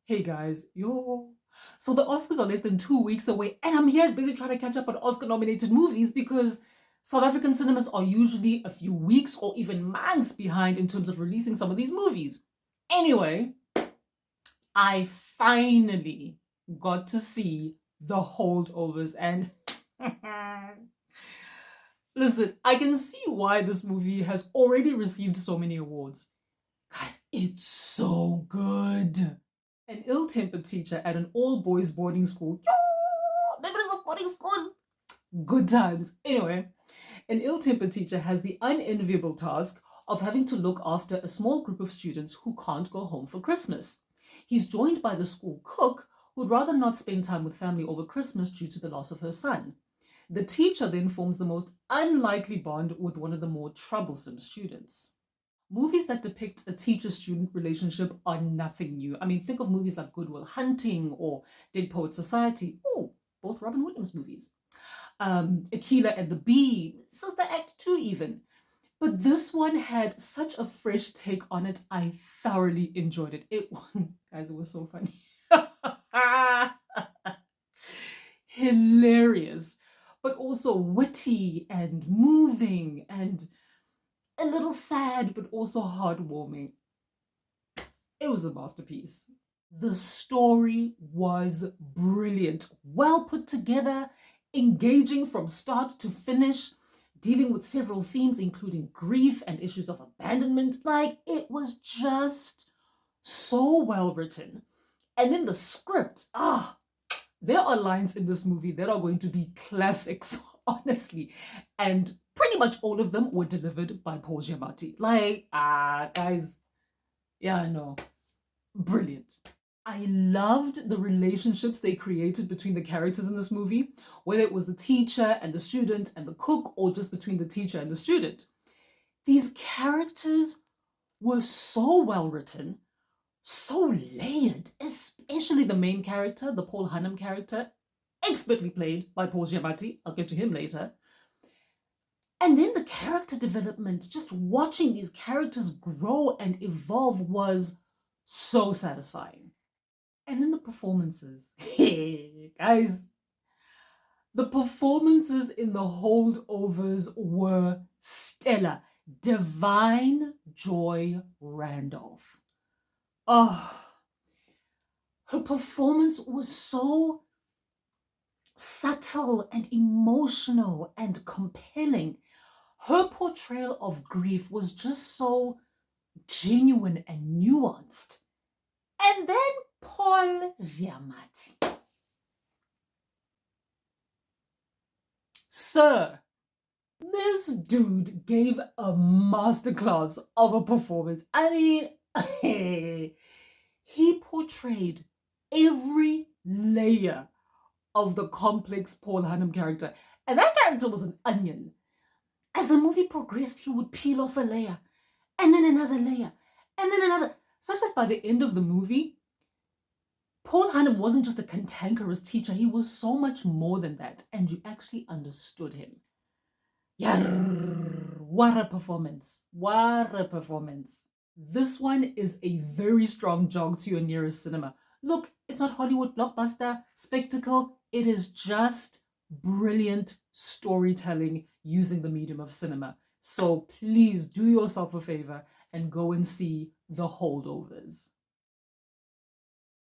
Hey guys, yo. So the Oscars are less than 2 weeks away, and I'm here busy trying to catch up on Oscar nominated movies because South African cinemas are usually a few weeks or even months behind in terms of releasing some of these movies. Anyway, I finally got to see The Holdovers, and listen, I can see why this movie has already received so many awards. Guys, it's so good. An ill-tempered teacher at an all-boys boarding school. Yo, maybe it's a boarding school. Good times. Anyway, an ill-tempered teacher has the unenviable task of having to look after a small group of students who can't go home for Christmas. He's joined by the school cook, who'd rather not spend time with family over Christmas due to the loss of her son. The teacher then forms the most unlikely bond with one of the more troublesome students. Movies that depict a teacher-student relationship are nothing new. I mean, think of movies like Good Will Hunting or Dead Poet Society. Oh, both Robin Williams movies. Aquila and the Bee, Sister Act 2 even. But this one had such a fresh take on it. I thoroughly enjoyed it. Guys, it was so funny. Hilarious, but also witty and moving and a little sad, but also heartwarming. It was a masterpiece. The story was brilliant, well put together, engaging from start to finish, dealing with several themes, including grief and issues of abandonment. Like, it was just so well written. And then the script, there are lines in this movie that are going to be classics, honestly. And pretty much all of them were delivered by Paul Giamatti. Like, guys, yeah, I know. Brilliant. I loved the relationships they created between the characters in this movie, whether it was the teacher and the student and the cook, or just between the teacher and the student. These characters were so well written, so layered, especially the main character, the Paul Hunnam character, expertly played by Paul Giamatti. I'll get to him later. And then the character development, just watching these characters grow and evolve was so satisfying. And then the performances. Guys, the performances in the Holdovers were stellar. Divine Joy Randolph. Oh, her performance was so subtle and emotional and compelling. Her portrayal of grief was just so genuine and nuanced. And then Paul Giamatti. Sir, this dude gave a masterclass of a performance. I mean, he portrayed every layer of the complex Paul Hunnam character. And that character was an onion. As the movie progressed, he would peel off a layer, and then another layer, and then another. Such that by the end of the movie, Paul Hunnam wasn't just a cantankerous teacher, he was so much more than that, and you actually understood him. Yeah, what a performance. What a performance. This one is a very strong jog to your nearest cinema. Look, it's not Hollywood blockbuster, spectacle. It is just brilliant storytelling using the medium of cinema. So please do yourself a favor and go and see The Holdovers.